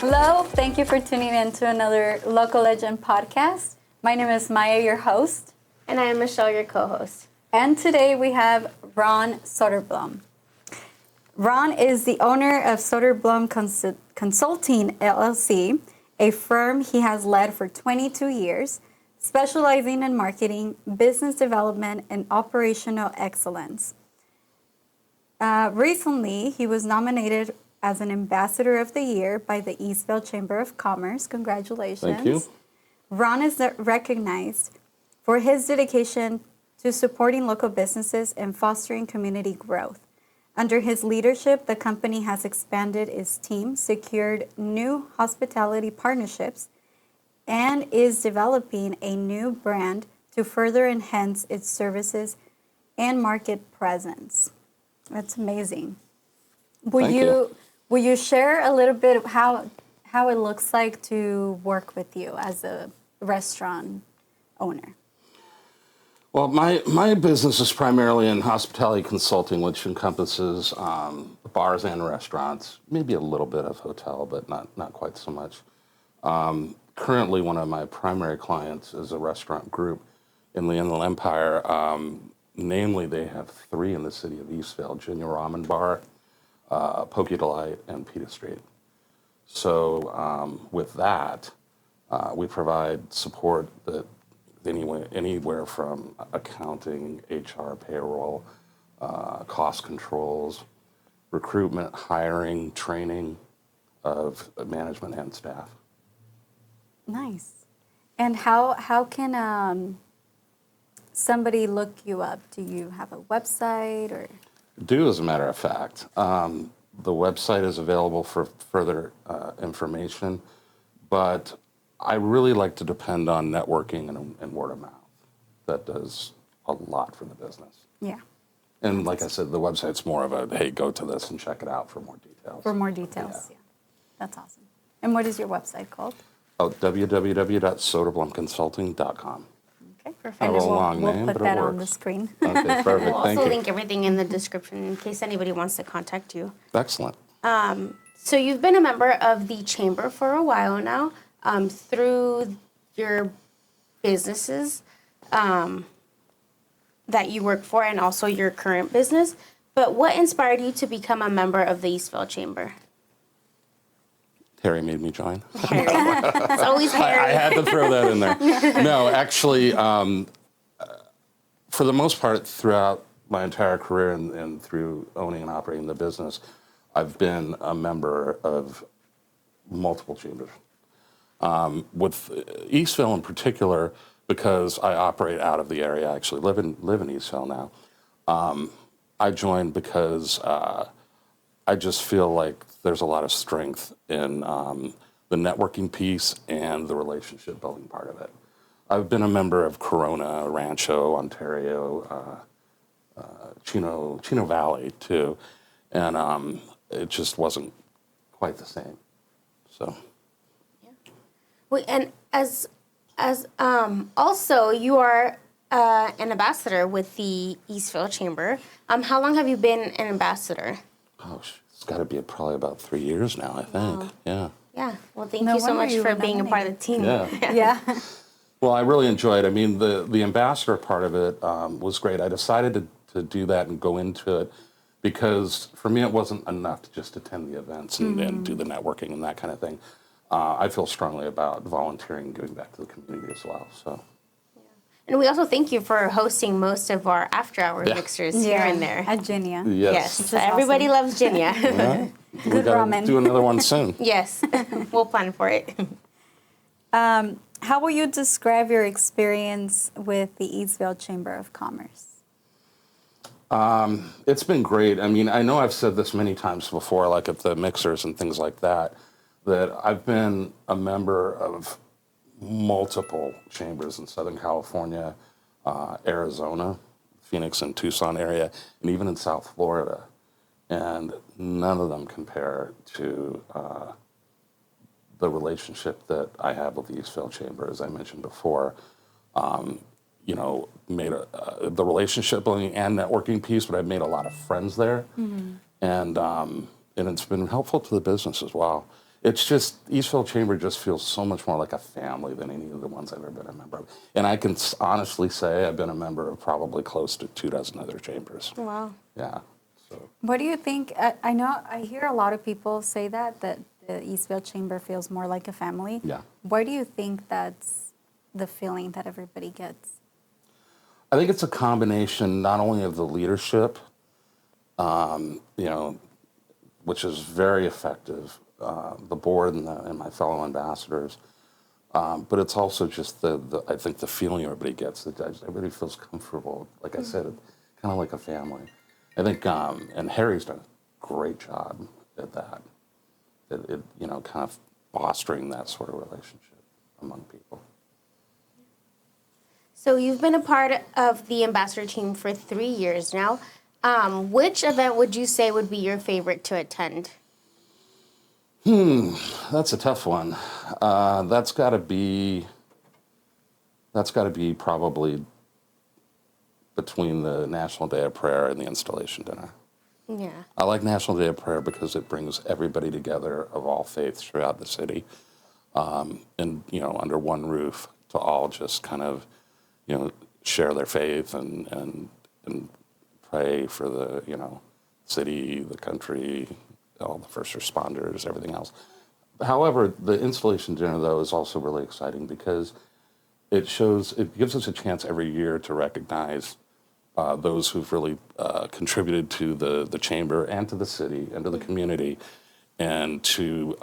Hello, thank you for tuning in to another Local Legend podcast. My name is Maya, your host. And I am Michelle, your co-host. And today we have Ron Soderblom. Ron is the owner of Soderblom Consulting LLC, a firm he has led for 22 years, specializing in marketing, business development, and operational excellence. Recently, he was nominated as an Ambassador of the Year by the Eastvale Chamber of Commerce. Congratulations. Thank you. Ron is recognized for his dedication to supporting local businesses and fostering community growth. Under his leadership, the company has expanded its team, secured new hospitality partnerships, and is developing a new brand to further enhance its services and market presence. That's amazing. Will you share a little bit of how it looks like to work with you as a restaurant owner? Well, my business is primarily in hospitality consulting, which encompasses bars and restaurants, maybe a little bit of hotel, but not quite so much. Currently, one of my primary clients is a restaurant group in the Inland Empire. Namely, they have 3 in the city of Eastvale: Junior Ramen Bar, Poke Delight, and Pita Street. So with that, we provide support that anywhere from accounting, HR, payroll, cost controls, recruitment, hiring, training of management and staff. Nice. And how can somebody look you up? Do you have a website or? Do, as a matter of fact. The website is available for further information, but I really like to depend on networking and word of mouth. That does a lot for the business. Yeah. And like I said, the website's more of a, hey, go to this and check it out for more details. For more details, yeah. That's awesome. And what is your website called? Oh, www.soderblomconsulting.com. Okay, perfect. Kind of a long name, We'll but put it that on the works. screen. Okay, perfect. We'll Thank also you. link everything in the description in case anybody wants to contact you. Excellent. So you've been a member of the Chamber for a while now, through your businesses that you work for and also your current business. But what inspired you to become a member of the Eastvale Chamber? Harry made me join. Harry. It's always Harry. I had to throw that in there. No, actually, for the most part, throughout my entire career and through owning and operating the business, I've been a member of multiple chambers. With Eastvale in particular, because I operate out of the area, I actually live in Eastvale now. I joined because I just feel like there's a lot of strength in the networking piece and the relationship building part of it. I've been a member of Corona, Rancho, Ontario, Chino Valley too, and it just wasn't quite the same. So. Wait, and as also you are an ambassador with the Eastvale Chamber. How long have you been an ambassador? Oh, it's got to be probably about 3 years now, I think. Wow. Yeah. Yeah. Well, thank No you so wonder much you for were being a part of the team. Yeah. Yeah. Well, I really enjoyed it. I mean, the ambassador part of it was great. I decided to do that and go into it because for me it wasn't enough to just attend the events and do the networking and that kind of thing. I feel strongly about volunteering and giving back to the community as well. So. And we also thank you for hosting most of our after-hour mixers here and there. At Ginia. Yes. Yes. Everybody loves Ginia. Yeah. Good ramen. Do another one soon. Yes. We'll plan for it. How will you describe your experience with the Eastvale Chamber of Commerce? It's been great. I mean, I know I've said this many times before, like at the mixers and things like that, that I've been a member of multiple chambers in Southern California, Arizona, Phoenix and Tucson area, and even in South Florida. And none of them compare to the relationship that I have with the Eastvale Chamber, as I mentioned before. You know, made the relationship building and networking piece, but I've made a lot of friends there, and it's been helpful to the business as well. It's just, Eastvale Chamber just feels so much more like a family than any of the ones I've ever been a member of. And I can honestly say I've been a member of probably close to 24 other chambers. Wow. Yeah. So What do you think? I know I hear a lot of people say that the Eastvale Chamber feels more like a family. Yeah. Why do you think that's the feeling that everybody gets? I think it's a combination not only of the leadership, which is very effective, the board and my fellow ambassadors, but it's also just I think the feeling everybody gets, that everybody feels comfortable. Like I said, kind of like a family. I think, and Harry's done a great job at that. Kind of fostering that sort of relationship among people. So you've been a part of the ambassador team for 3 years now. Which event would you say would be your favorite to attend? That's a tough one. That's got to be probably between the National Day of Prayer and the installation dinner. Yeah. I like National Day of Prayer because it brings everybody together of all faiths throughout the city, and under one roof to all just kind of, share their faith and pray for the city, the country, all the first responders, everything else. However, the installation dinner though is also really exciting because it gives us a chance every year to recognize those who've really contributed to the chamber and to the city and to the community, and to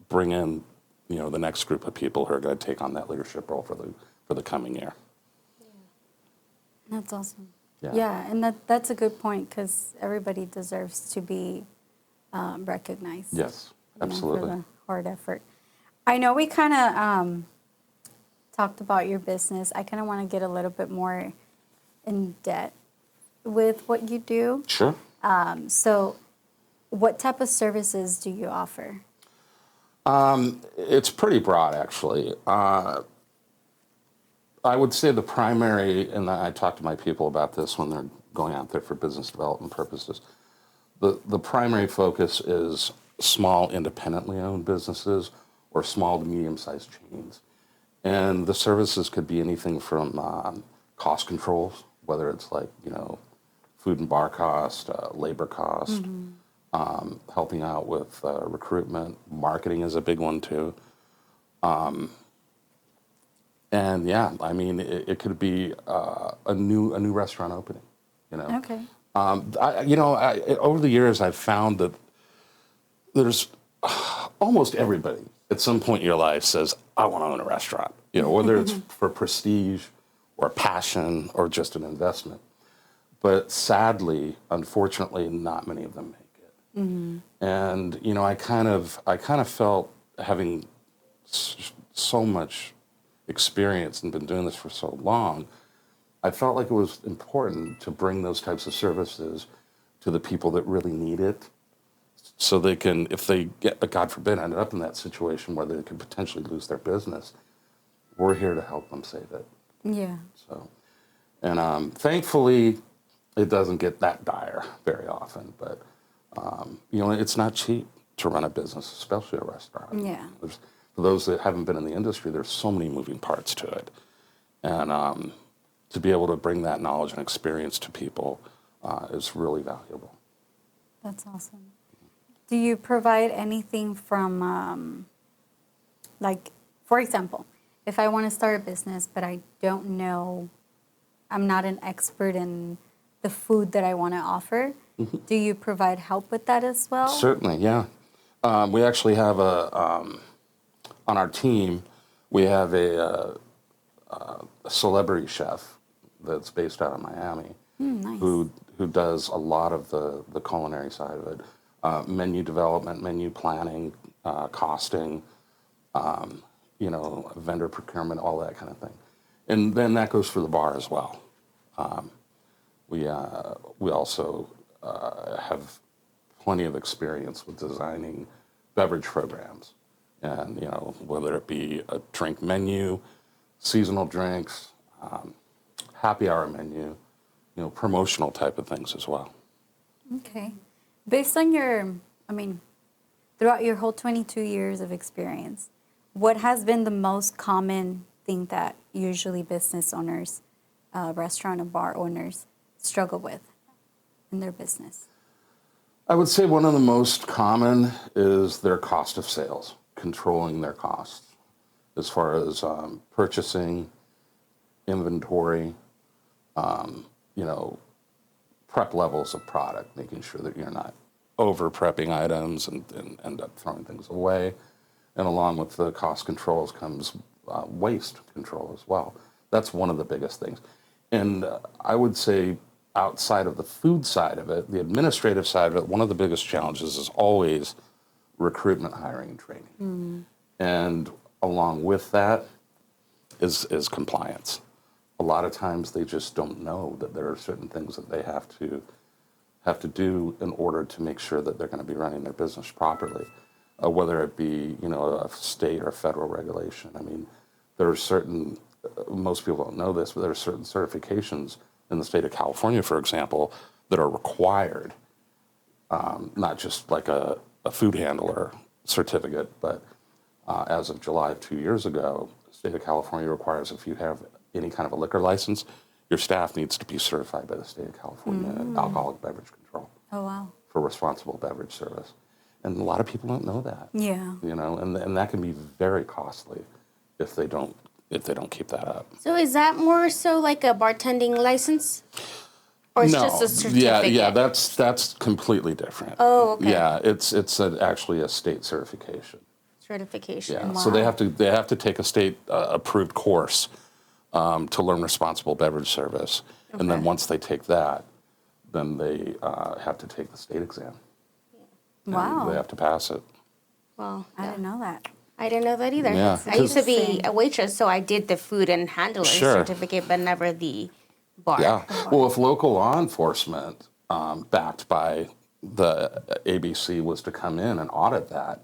bring in the next group of people who are going to take on that leadership role for the coming year. That's awesome. Yeah. Yeah, and that's a good point because everybody deserves to be recognized. Yes, absolutely. For the hard effort. I know we kind of talked about your business. I kind of want to get a little bit more in depth with what you do. Sure. So what type of services do you offer? It's pretty broad, actually. I would say the primary, and I talk to my people about this when they're going out there for business development purposes, the primary focus is small independently owned businesses or small to medium-sized chains. And the services could be anything from cost controls, whether it's like, food and bar cost, labor cost, helping out with recruitment. Marketing is a big one too. And yeah, I mean, it could be a new restaurant opening, Okay. Over the years, I've found that there's almost everybody at some point in your life says, I want to own a restaurant, whether it's for prestige or passion or just an investment. But sadly, unfortunately, not many of them make it. Mm-hmm. And, I kind of felt, having so much experience and been doing this for so long, I felt like it was important to bring those types of services to the people that really need it, so they can, if they get, God forbid, ended up in that situation where they could potentially lose their business, we're here to help them save it. Yeah. So, and thankfully, it doesn't get that dire very often, but it's not cheap to run a business, especially a restaurant. Yeah. For those that haven't been in the industry, there's so many moving parts to it. And to be able to bring that knowledge and experience to people is really valuable. That's awesome. Do you provide anything from, for example, if I want to start a business, but I don't know, I'm not an expert in the food that I want to offer, do you provide help with that as well? Certainly, yeah. We actually have on our team, we have a celebrity chef that's based out of Miami, Nice. who does a lot of the culinary side of it, menu development, menu planning, costing, vendor procurement, all that kind of thing. And then that goes for the bar as well. We also have plenty of experience with designing beverage programs, and whether it be a drink menu, seasonal drinks, happy hour menu, promotional type of things as well. Okay. Based on the throughout your whole 22 years of experience, what has been the most common thing that usually business owners, restaurant and bar owners struggle with in their business? I would say one of the most common is their cost of sales, controlling their costs as far as purchasing, inventory, prep levels of product, making sure that you're not over prepping items and end up throwing things away. And along with the cost controls comes waste control as well. That's one of the biggest things. And I would say outside of the food side of it, the administrative side of it, one of the biggest challenges is always recruitment, hiring, and training. And along with that is compliance. A lot of times they just don't know that there are certain things that they have to do in order to make sure that they're going to be running their business properly, whether it be a state or federal regulation. I mean, there are certain, most people don't know this, but there are certain certifications in the state of California, for example, that are required, not just like a food handler certificate, but as of July of 2 years ago, the state of California requires if you have any kind of a liquor license, your staff needs to be certified by the state of California Alcoholic Beverage Control. Oh, wow. For responsible beverage service. And a lot of people don't know that. Yeah. And that can be very costly if they don't keep that up. So is that more so like a bartending license? Or it's just a certificate? Yeah, that's completely different. Oh, okay. Yeah, it's actually a state certification. Certification. Yeah, Wow. so they have to take a state approved course to learn responsible beverage service, and then once they take that, then they have to take the state exam. Wow. They have to pass it. Wow. I didn't know that. I didn't know that either. Yeah. I used to be a waitress, so I did the food and handler certificate, but never the bar. Yeah. Well, if local law enforcement, backed by the ABC, was to come in and audit that,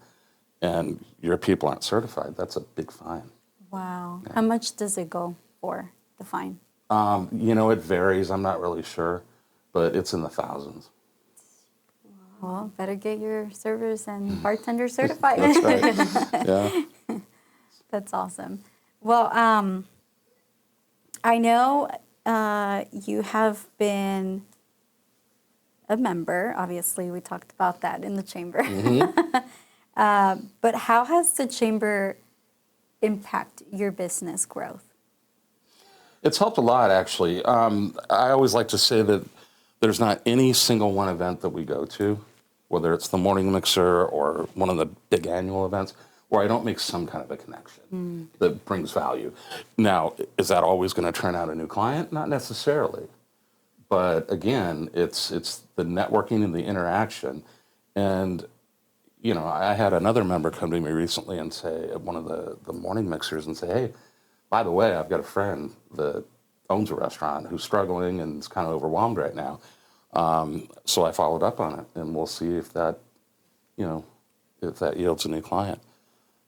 and your people aren't certified, that's a big fine. Wow. How much does it go for, the fine? It varies. I'm not really sure, but it's in the thousands. Well, better get your servers and bartenders certified. That's right. Yeah. That's awesome. Well, I know you have been a member. Obviously, we talked about that in the chamber. But how has the chamber impact your business growth? It's helped a lot, actually. I always like to say that there's not any single one event that we go to, whether it's the morning mixer or one of the big annual events, where I don't make some kind of a connection that brings value. Now, is that always going to turn out a new client? Not necessarily. But again, it's the networking and the interaction. And, I had another member come to me recently and say, at one of the morning mixers, and say, hey, by the way, I've got a friend that owns a restaurant who's struggling and is kind of overwhelmed right now. So I followed up on it, and we'll see if that yields a new client.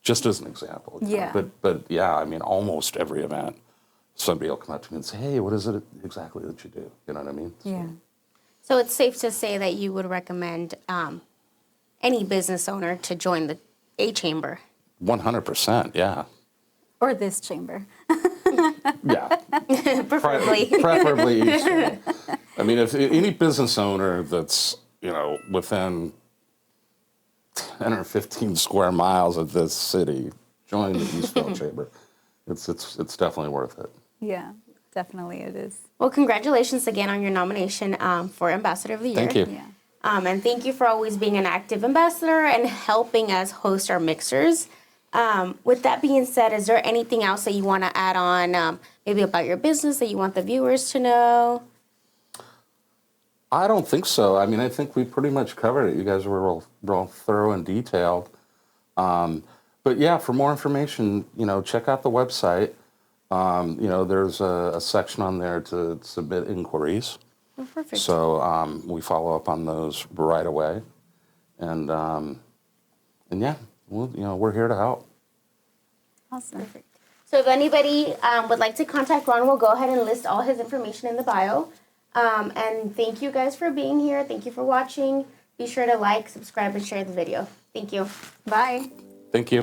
Just as an example. Yeah. But yeah, I mean, almost every event, somebody will come up to me and say, hey, what is it exactly that you do? You know what I mean? Yeah. So it's safe to say that you would recommend any business owner to join the A Chamber. 100%, yeah. Or this chamber. Yeah. Preferably. Preferably each one. I mean, if any business owner that's, within 10 or 15 square miles of this city, join the Eastvale Chamber. It's definitely worth it. Yeah, definitely it is. Well, congratulations again on your nomination for Ambassador of the Year. Thank you. Yeah. And thank you for always being an active ambassador and helping us host our mixers. With that being said, is there anything else that you want to add on, maybe about your business that you want the viewers to know? I don't think so. I mean, I think we pretty much covered it. You guys were real thorough and detailed. But yeah, for more information, check out the website. There's a section on there to submit inquiries. Oh, perfect. So we follow up on those right away. And yeah, we're here to help. Awesome. So if anybody would like to contact Ron, we'll go ahead and list all his information in the bio. And thank you guys for being here. Thank you for watching. Be sure to like, subscribe, and share the video. Thank you. Bye. Thank you.